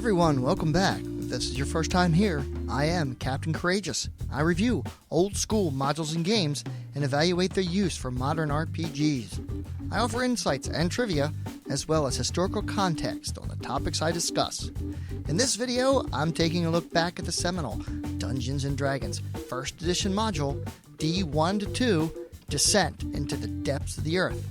everyone, welcome back. If this is your first time here, I am Captain Courageous. I review old school modules and games and evaluate their use for modern RPGs. I offer insights and trivia, as well as historical context on the topics I discuss. In this video, I'm taking a look back at the seminal Dungeons & Dragons 1st Edition module, D1-2, Descent into the Depths of the Earth.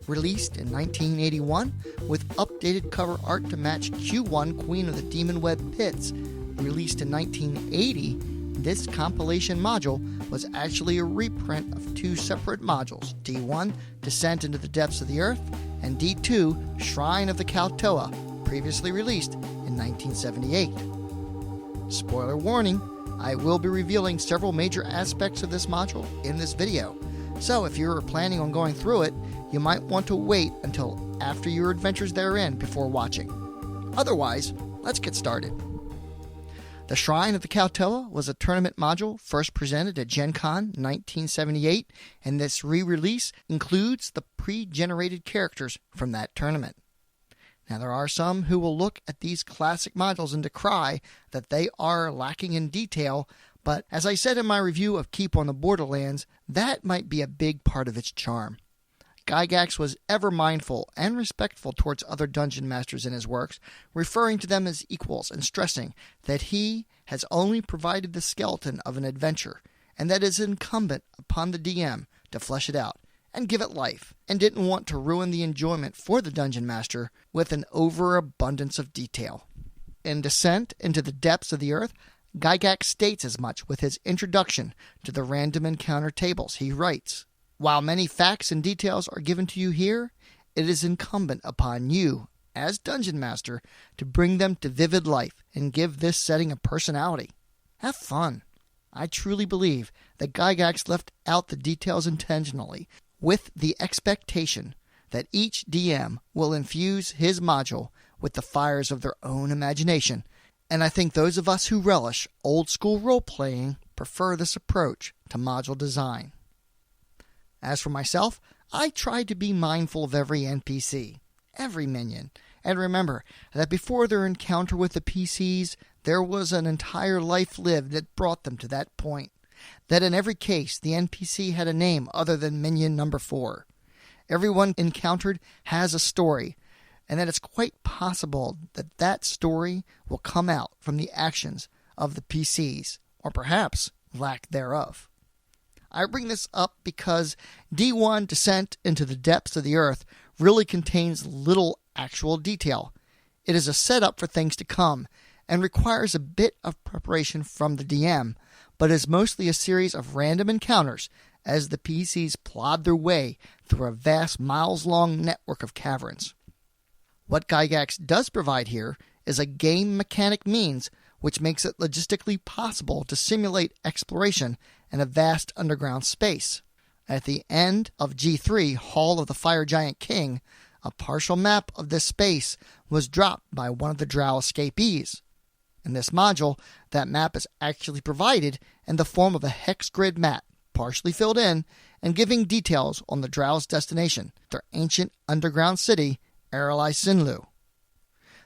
Released in 1981 with updated cover art to match Q1 Queen of the Demon Web Pits. Released in 1980, this compilation module was actually a reprint of two separate modules, D1, Descent into the Depths of the Earth, and D2, Shrine of the Kuo-toa, previously released in 1978. Spoiler warning, I will be revealing several major aspects of this module in this video, so if you're planning on going through it, you might want to wait until after your adventures therein before watching. Otherwise, let's get started. The Shrine of the Kuo-toa was a tournament module first presented at Gen Con 1978, and this re-release includes the pre-generated characters from that tournament. Now, there are some who will look at these classic modules and decry that they are lacking in detail, but as I said in my review of Keep on the Borderlands, that might be a big part of its charm. Gygax was ever mindful and respectful towards other dungeon masters in his works, referring to them as equals and stressing that he has only provided the skeleton of an adventure, and that it is incumbent upon the DM to flesh it out and give it life, and didn't want to ruin the enjoyment for the dungeon master with an overabundance of detail. In Descent into the Depths of the Earth, Gygax states as much with his introduction to the random encounter tables. He writes, "While many facts and details are given to you here, it is incumbent upon you, as Dungeon Master, to bring them to vivid life and give this setting a personality. Have fun." I truly believe that Gygax left out the details intentionally, with the expectation that each DM will infuse his module with the fires of their own imagination, and I think those of us who relish old-school role-playing prefer this approach to module design. As for myself, I try to be mindful of every NPC, every minion, and remember that before their encounter with the PCs, there was an entire life lived that brought them to that point. That in every case, the NPC had a name other than minion number 4. Everyone encountered has a story, and that it's quite possible that that story will come out from the actions of the PCs, or perhaps lack thereof. I bring this up because D1 Descent into the Depths of the Earth really contains little actual detail. It is a setup for things to come and requires a bit of preparation from the DM, but is mostly a series of random encounters as the PCs plod their way through a vast miles-long network of caverns. What Gygax does provide here is a game mechanic means which makes it logistically possible to simulate exploration in a vast underground space. At the end of G3, Hall of the Fire Giant King, a partial map of this space was dropped by one of the Drow escapees. In this module, that map is actually provided in the form of a hex grid map, partially filled in, and giving details on the Drow's destination, their ancient underground city, Aralai Sinlu.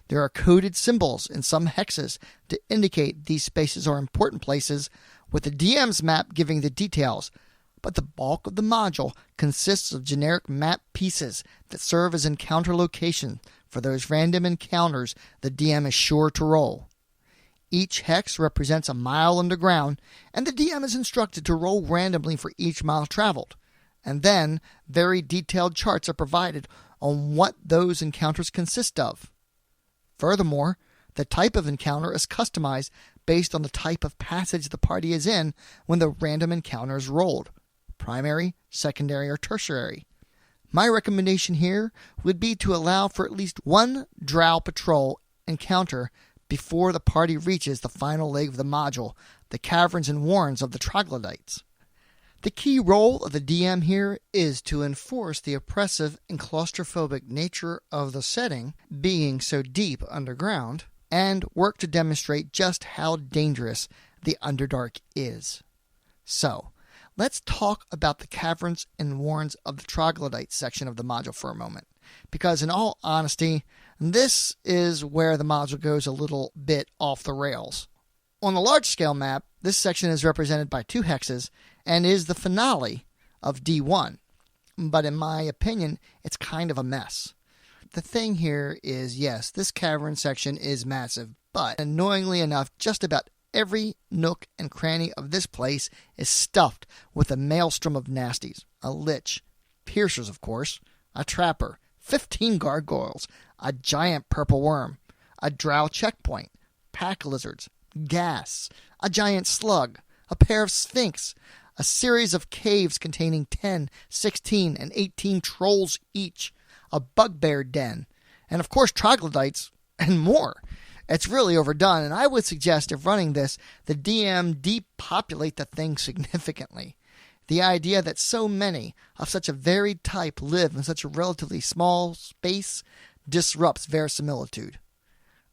There are coded symbols in some hexes to indicate these spaces are important places, with the DM's map giving the details, but the bulk of the module consists of generic map pieces that serve as encounter location for those random encounters the DM is sure to roll. Each hex represents a mile underground, and the DM is instructed to roll randomly for each mile traveled, and then very detailed charts are provided on what those encounters consist of. Furthermore, the type of encounter is customized based on the type of passage the party is in when the random encounter is rolled, primary, secondary, or tertiary. My recommendation here would be to allow for at least one Drow patrol encounter before the party reaches the final leg of the module, the caverns and warrens of the troglodytes. The key role of the DM here is to enforce the oppressive and claustrophobic nature of the setting, being so deep underground, and work to demonstrate just how dangerous the Underdark is. So, let's talk about the caverns and warrens of the troglodytes section of the module for a moment, because in all honesty, This is where the module goes a little bit off the rails. On the large-scale map, this section is represented by 2 hexes and is the finale of D1. But in my opinion, it's kind of a mess. The thing here is, yes, this cavern section is massive, but annoyingly enough, just about every nook and cranny of this place is stuffed with a maelstrom of nasties. A lich, piercers of course, a trapper, 15 gargoyles, a giant purple worm, a drow checkpoint, pack lizards, gas, a giant slug, a pair of sphinx, a series of caves containing 10, 16, and 18 trolls each, a bugbear den, and of course troglodytes, and more. It's really overdone, and I would suggest if running this, the DM depopulate the thing significantly. The idea that so many of such a varied type live in such a relatively small space disrupts verisimilitude.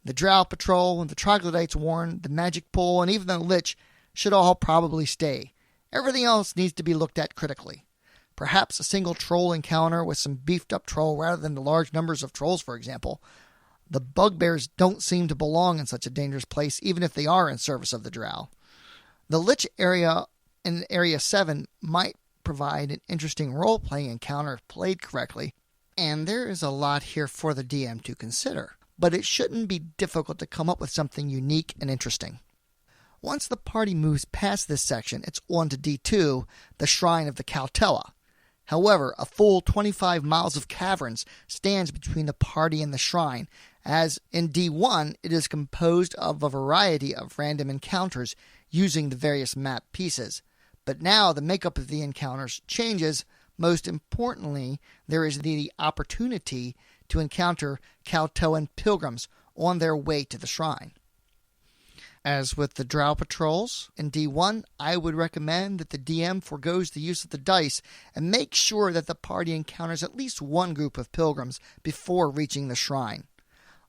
The drow patrol, the troglodytes warn, the magic pool, and even the lich should all probably stay. Everything else needs to be looked at critically. Perhaps a single troll encounter with some beefed up troll rather than the large numbers of trolls, for example. The bugbears don't seem to belong in such a dangerous place, even if they are in service of the drow. The lich area in Area 7 might provide an interesting role-playing encounter if played correctly, and there is a lot here for the DM to consider. But it shouldn't be difficult to come up with something unique and interesting. Once the party moves past this section, it's on to D2, the Shrine of the Kuo-toa. However, a full 25 miles of caverns stands between the party and the shrine, as in D1 it is composed of a variety of random encounters using the various map pieces. But now the makeup of the encounters changes. Most importantly, there is the opportunity to encounter Kuo-toan pilgrims on their way to the shrine. As with the drow patrols in D1, I would recommend that the DM forgoes the use of the dice and make sure that the party encounters at least one group of pilgrims before reaching the shrine.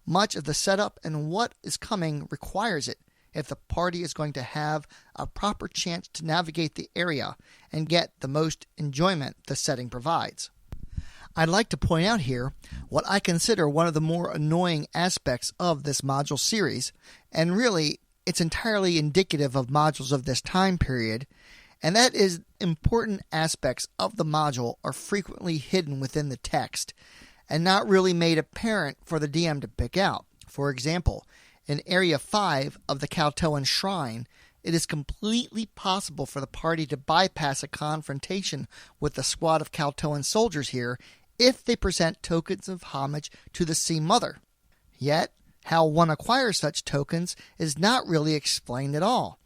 Much of the setup and what is coming requires it if the party is going to have a proper chance to navigate the area and get the most enjoyment the setting provides. I'd like to point out here what I consider one of the more annoying aspects of this module series, and really it's entirely indicative of modules of this time period, and that is important aspects of the module are frequently hidden within the text and not really made apparent for the DM to pick out. For example, in Area 5 of the Kuo-toan Shrine, it is completely possible for the party to bypass a confrontation with the squad of Kuo-toan soldiers here if they present tokens of homage to the Sea Mother. Yet, how one acquires such tokens is not really explained at all.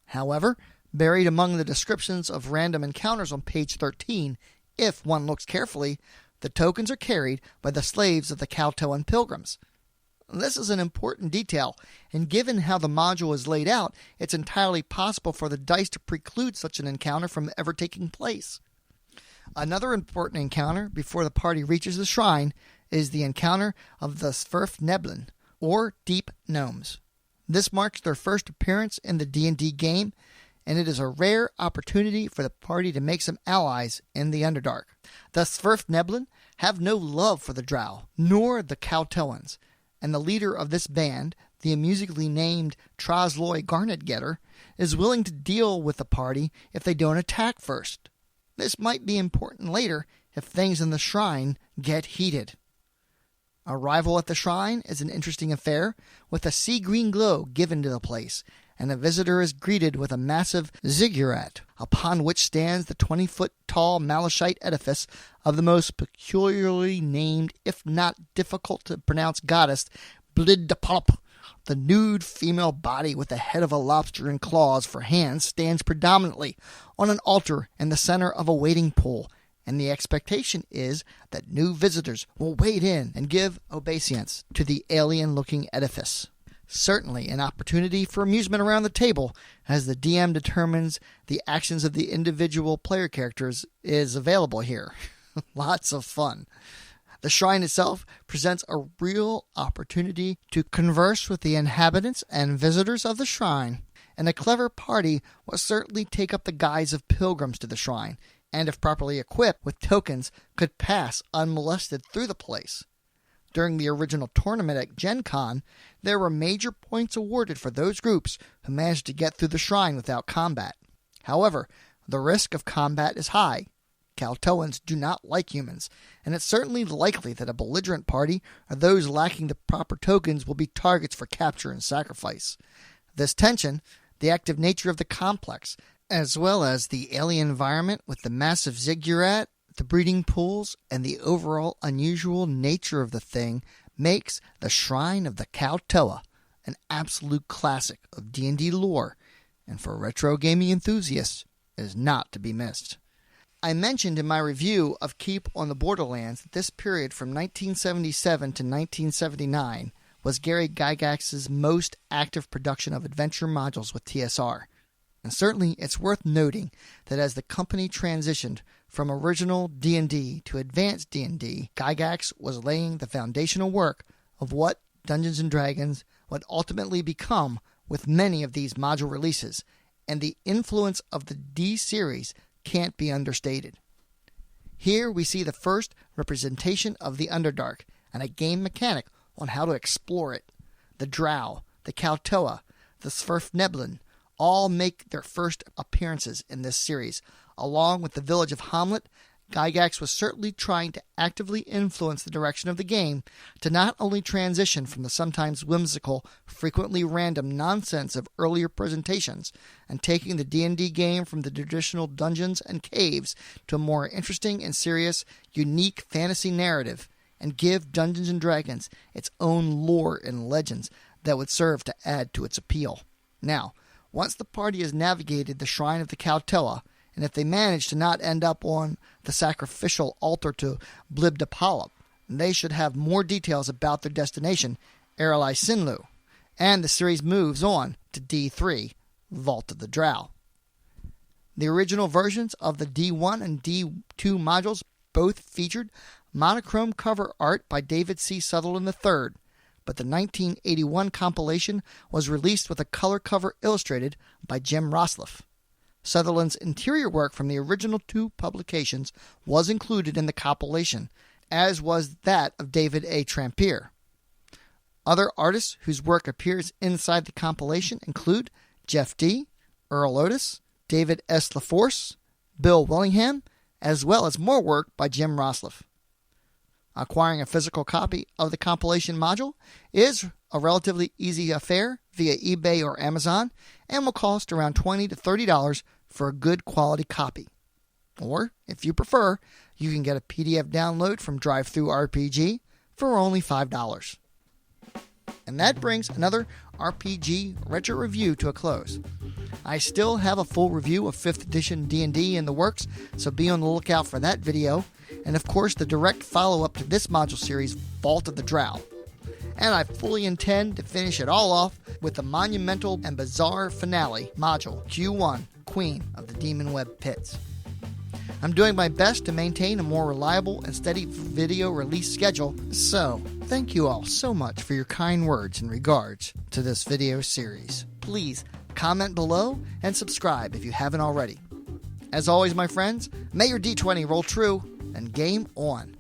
However, buried among the descriptions of random encounters on page 13, if one looks carefully, the tokens are carried by the slaves of the Kuo-toan pilgrims. This is an important detail, and given how the module is laid out, it's entirely possible for the dice to preclude such an encounter from ever taking place. Another important encounter before the party reaches the shrine is the encounter of the Sverfneblin, or Deep Gnomes. This marks their first appearance in the D&D game, and it is a rare opportunity for the party to make some allies in the Underdark. The Sverfneblin have no love for the drow, nor the Kuo-toans, and the leader of this band, the amusingly named Troglodyte Garnetgetter, is willing to deal with the party if they don't attack first. This might be important later if things in the shrine get heated. Arrival at the shrine is an interesting affair, with a sea-green glow given to the place, and a visitor is greeted with a massive ziggurat, upon which stands the 20-foot-tall malachite edifice of the most peculiarly named, if not difficult-to-pronounce goddess, Blidapalp. The nude female body with the head of a lobster and claws for hands stands predominantly on an altar in the center of a waiting pool, and the expectation is that new visitors will wade in and give obeisance to the alien-looking edifice. Certainly an opportunity for amusement around the table, as the DM determines the actions of the individual player characters is available here. Lots of fun. The shrine itself presents a real opportunity to converse with the inhabitants and visitors of the shrine, and a clever party will certainly take up the guise of pilgrims to the shrine, and if properly equipped with tokens, could pass unmolested through the place. During the original tournament at Gen Con, there were major points awarded for those groups who managed to get through the shrine without combat. However, the risk of combat is high. Kuo-toans do not like humans, and it's certainly likely that a belligerent party or those lacking the proper tokens will be targets for capture and sacrifice. This tension, the active nature of the complex, as well as the alien environment with the massive ziggurat, the breeding pools, and the overall unusual nature of the thing, makes the Shrine of the Kuo-toa an absolute classic of D&D lore, and for retro gaming enthusiasts, is not to be missed. I mentioned in my review of Keep on the Borderlands that this period from 1977 to 1979 was Gary Gygax's most active production of adventure modules with TSR. And certainly it's worth noting that as the company transitioned from original D&D to advanced D&D, Gygax was laying the foundational work of what Dungeons & Dragons would ultimately become with many of these module releases, and the influence of the D series can't be understated. Here we see the first representation of the Underdark and a game mechanic on how to explore it. The Drow, the Kuo-toa, the Svirfneblin all make their first appearances in this series. Along with the village of Hamlet, Gygax was certainly trying to actively influence the direction of the game to not only transition from the sometimes whimsical, frequently random nonsense of earlier presentations and taking the D&D game from the traditional dungeons and caves to a more interesting and serious, unique fantasy narrative, and give Dungeons & Dragons its own lore and legends that would serve to add to its appeal. Now, once the party has navigated the Shrine of the Kuo-toa, and if they manage to not end up on the sacrificial altar to Blibdapalop, they should have more details about their destination, Erelai Sinlu, and the series moves on to D3, Vault of the Drow. The original versions of the D1 and D2 modules both featured monochrome cover art by David C. Sutherland III, but the 1981 compilation was released with a color cover illustrated by Jim Rosloff. Sutherland's interior work from the original two publications was included in the compilation, as was that of David A. Trampier. Other artists whose work appears inside the compilation include Jeff D., Earl Otis, David S. LaForce, Bill Willingham, as well as more work by Jim Rosloff. Acquiring a physical copy of the compilation module is a relatively easy affair via eBay or Amazon and will cost around $20 to $30 for a good quality copy. Or, if you prefer, you can get a PDF download from DriveThruRPG for only $5. And that brings another RPG retro review to a close. I still have a full review of 5th edition D&D in the works, so be on the lookout for that video, and of course the direct follow-up to this module series, Vault of the Drow. And I fully intend to finish it all off with the monumental and bizarre finale module, Q1, Queen of the Demon Web Pits. I'm doing my best to maintain a more reliable and steady video release schedule, so thank you all so much for your kind words in regards to this video series. Please comment below and subscribe if you haven't already. As always, my friends, may your D20 roll true and game on.